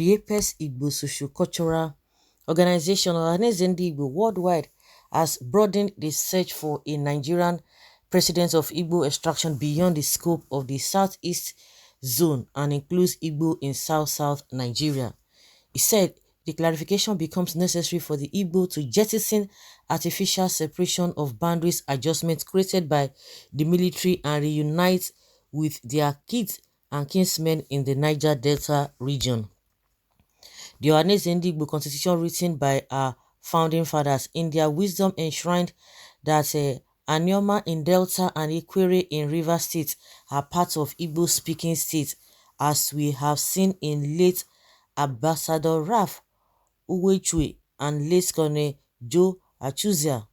The Apex Igbo Socio-Cultural Organization, Ohanaeze Igbo worldwide, has broadened the search for a Nigerian president of Igbo extraction beyond the scope of the Southeast zone and includes Igbo in South-South Nigeria. He said the clarification becomes necessary for the Igbo to jettison artificial separation of boundaries adjustments created by the military and reunite with their kids and kinsmen in the Niger Delta region. The Ohanaeze Igbo constitution written by our founding fathers in their wisdom enshrined that Anioma in Delta and Ikwere in River State are part of Igbo-speaking states, as we have seen in late Ambassador Ralph Uwechwe and late Colonel Joe Achuzia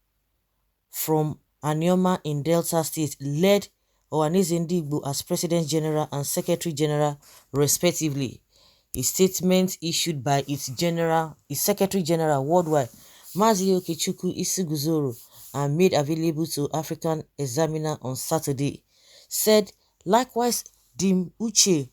from Anioma in Delta State led Ohanaeze Igbo as President General and Secretary General respectively. A statement issued by its Secretary General worldwide, Mazi Okechukwu Isiguzoro, and made available to African Examiner on Saturday, said likewise Dim Uche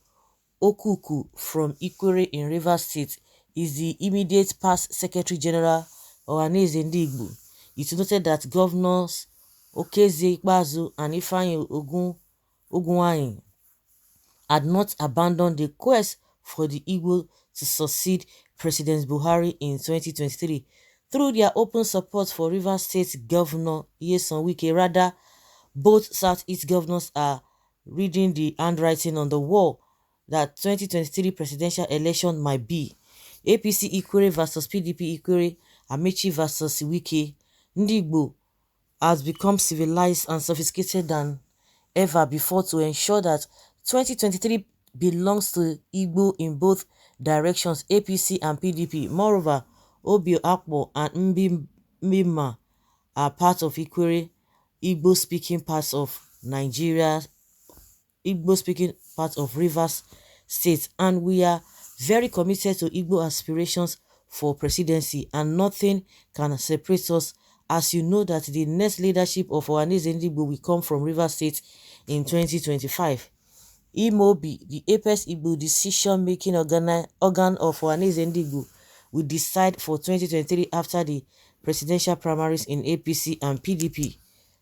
Okuku from Ikwere in Rivers State is the immediate past Secretary General Ohanaeze Igbo. It noted that Governors Okeze Ikpeazu and Ifeanyi Ogunwain had not abandoned the quest for the Igbo to succeed President Buhari in 2023 through their open support for Rivers State Governor Wike. Rather, both Southeast governors are reading the handwriting on the wall that 2023 presidential election might be APC Ikwere versus PDP Ikwere, Ameachi versus Wike. Igbo has become civilized and sophisticated than ever before to ensure that 2023 belongs to Igbo in both directions, APC and PDP. Moreover, Obio Akpo and Mbima are part of Ikwere, Igbo-speaking parts of Nigeria, Igbo-speaking parts of Rivers State, and we are very committed to Igbo aspirations for presidency, and nothing can separate us, as you know that the next leadership of Ohanaeze Igbo will come from Rivers State in 2025. Imobi, the Apex Igbo decision-making organ of Ohanaeze Igbo, will decide for 2023 after the presidential primaries in APC and PDP.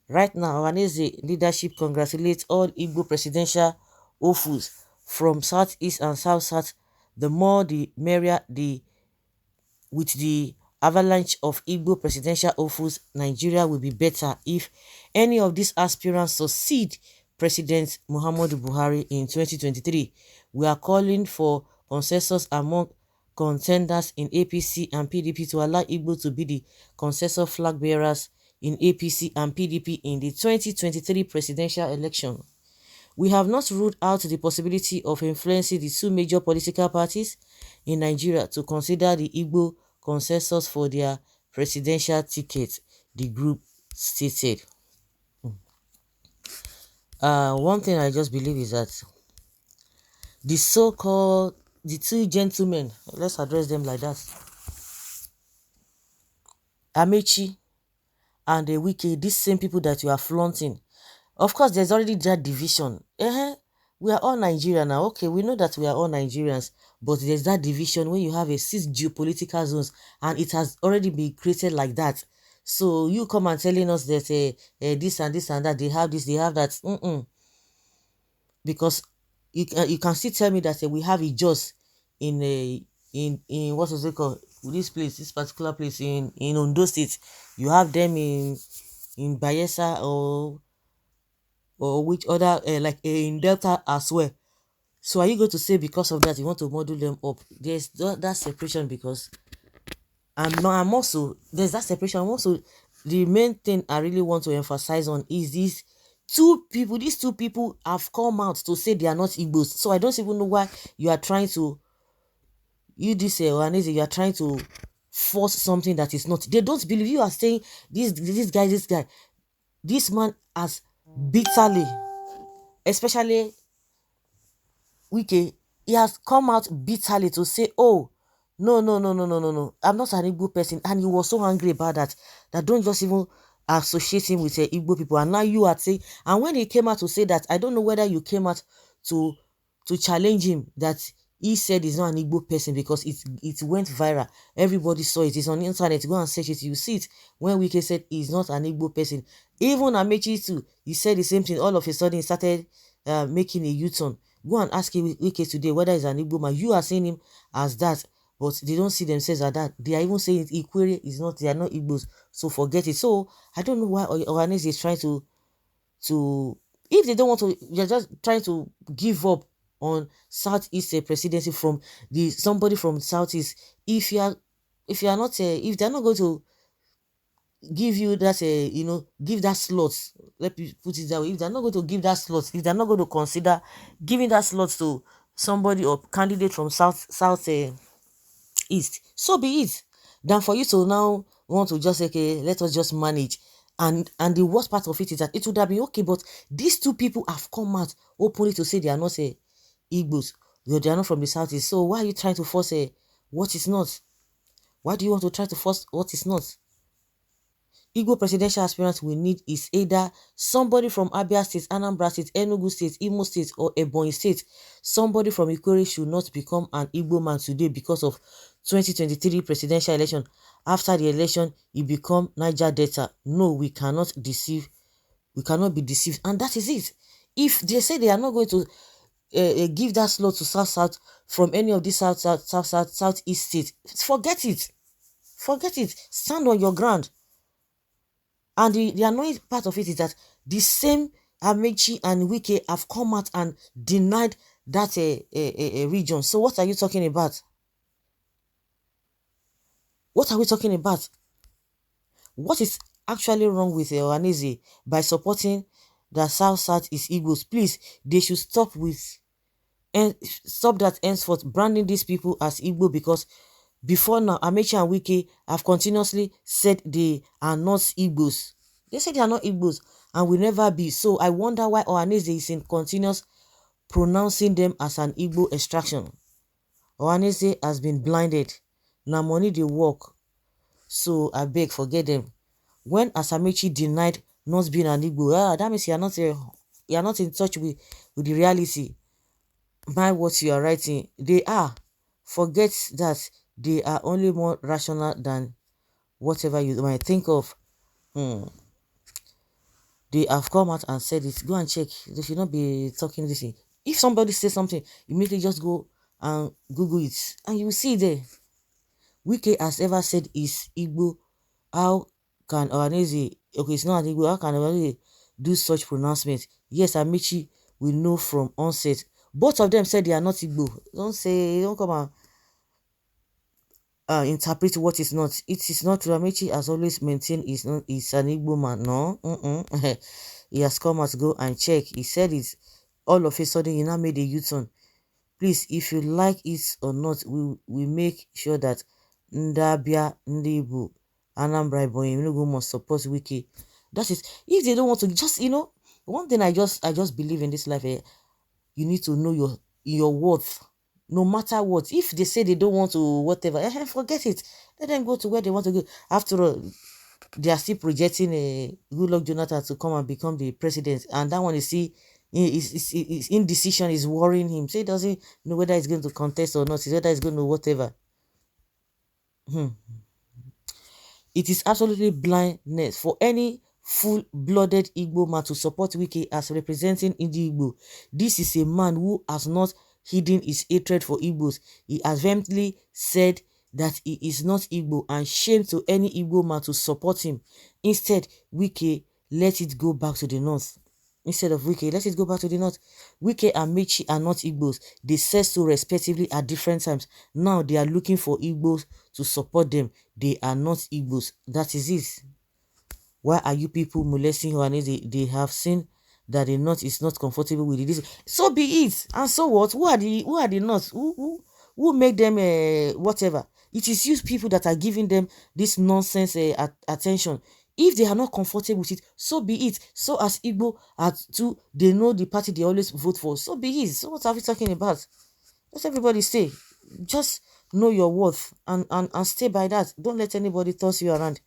Right now, Ohanaeze leadership congratulates all Igbo presidential ofus from Southeast and South-South. The more the merrier. With the avalanche of Igbo presidential ofus, Nigeria will be better if any of these aspirants succeed President Muhammadu Buhari in 2023. We are calling for consensus among contenders in APC and PDP to allow Igbo to be the consensus flag bearers in APC and PDP in the 2023 presidential election. We have not ruled out the possibility of influencing the two major political parties in Nigeria to consider the Igbo consensus for their presidential ticket, the group stated. One thing I just believe is that the two gentlemen, let's address them like that, Ameachi and the Wike, these same people that you are flaunting. Of course, there's already that division. We are all Nigerians now. Okay, we know that we are all Nigerians, but there's that division when you have a 6 geopolitical zones, and it has already been created like that. So you come and telling us that this and this and that, they have this, they have that. Because you can still tell me that we have a just in what was it called? This particular place in Ondo State. You have them in Bayelsa or which other like in Delta as well. So are you going to say because of that you want to model them up? There's that separation, because I'm also there's that separation. Also, the main thing I really want to emphasize on is these two people have come out to say they are not Igbos. So I don't even know why you are trying to Ohanaeze, you are trying to force something that is not. They don't believe you are saying this guy, this man has bitterly, especially Wike, he has come out bitterly to say, oh, no, I'm not an Igbo person, and he was so angry about that don't just even associate him with Igbo people. And now you are saying, and when he came out to say that, I don't know whether you came out to challenge him that he said he's not an Igbo person because it went viral. Everybody saw it. It's on the internet. Go and search it. You see it. When Wike said he's not an Igbo person. Even Ameachi too, he said the same thing. All of a sudden, he started making a U-turn. Go and ask Wike today whether he's an Igbo man. You are saying him as that, but they don't see themselves as that. They are even saying Ikwere is not, they are not Igbos. So forget it. So I don't know why Ohanaeze is trying to if they don't want to, they're just trying to give up on Southeast presidency from the somebody from Southeast. If you are not if they're not going to give you that give that slot, let me put it that way, if they're not going to give that slot, if they're not going to consider giving that slot to somebody or candidate from south east, so be it. Than for you to now want to just say, okay, let us just manage. And the worst part of it is that it would have been okay, but these two people have come out openly to say they are not Igbos. They are not from the southeast. So why are you trying to force what is not? Why do you want to try to force what is not? Igbo presidential aspirants we need is either somebody from Abia State, Anambra State, Enugu State, Imo State, or Ebonyi State. Somebody from Ikwere should not become an Igbo man today because of 2023 presidential election. After the election, he become Niger Delta. No, we cannot deceive. We cannot be deceived. And that is it. If they say they are not going to give that slot to South from any of these Southeast states, forget it. Forget it. Stand on your ground. And the annoying part of it is that the same Ameachi and Wike have come out and denied that region. So what are you talking about? What are we talking about? What is actually wrong with Ohanaeze by supporting the South is Igbos? Please, they should stop that henceforth branding these people as Igbo, because before now, Amechi and Wike have continuously said they are not Igbos. They say they are not Igbos and will never be. So I wonder why Ohanaeze is in continuous pronouncing them as an Igbo extraction. Ohanaeze has been blinded. Now money they work. So I beg, forget them. When Amechi denied not being an Igbo, that means you are not in touch with the reality. By what you are writing, they are. Forget that they are only more rational than whatever you might think of. They have come out and said it. Go and check. They should not be talking this thing. If somebody says something, immediately just go and Google it, and you will see there. Wike has ever said is Igbo. How can Ohanaeze, okay, it's not an Igbo, how can Ohanaeze do such pronouncement? Yes, Amechi will know from onset. Both of them said they are not Igbo. Don't come and interpret what is not. It is not true. Amechi has always maintained he's an Igbo man. No, he has come out to go and check. He said it. All of a sudden, he now made a U-turn. Please, if you like it or not, we make sure that Ndabia, Ndibu, Anambra, Ebonyi, Enugu must support Wike. That is, if they don't want to, just one thing I just believe in this life. You need to know your worth, no matter what. If they say they don't want to whatever, forget it. Let them go to where they want to go. After all, they are still projecting Goodluck Jonathan to come and become the president, and that one is see his indecision is worrying him. So he doesn't know whether he's going to contest or not, whether he's going to whatever. It is absolutely blindness for any full-blooded Igbo man to support Wike as representing Igbo. This is a man who has not hidden his hatred for Igbos. He has vehemently said that he is not Igbo, and shame to any Igbo man to support him. Instead, Wike let it go back to the north. Instead of Wike, let it go back to the north. Wike and Amechi are not Igbos. They said so respectively at different times. Now they are looking for Igbos to support them. They are not Igbos. That is it. Why are you people molesting Ohanaeze? They have seen that the North is not comfortable with it. So be it. And so what? Who are the North? Who make them whatever? It is you people that are giving them this nonsense attention. If they are not comfortable with it, so be it. So as Igbo they know the party they always vote for. So be it. So what are we talking about? Let everybody stay. Just know your worth and stay by that. Don't let anybody toss you around.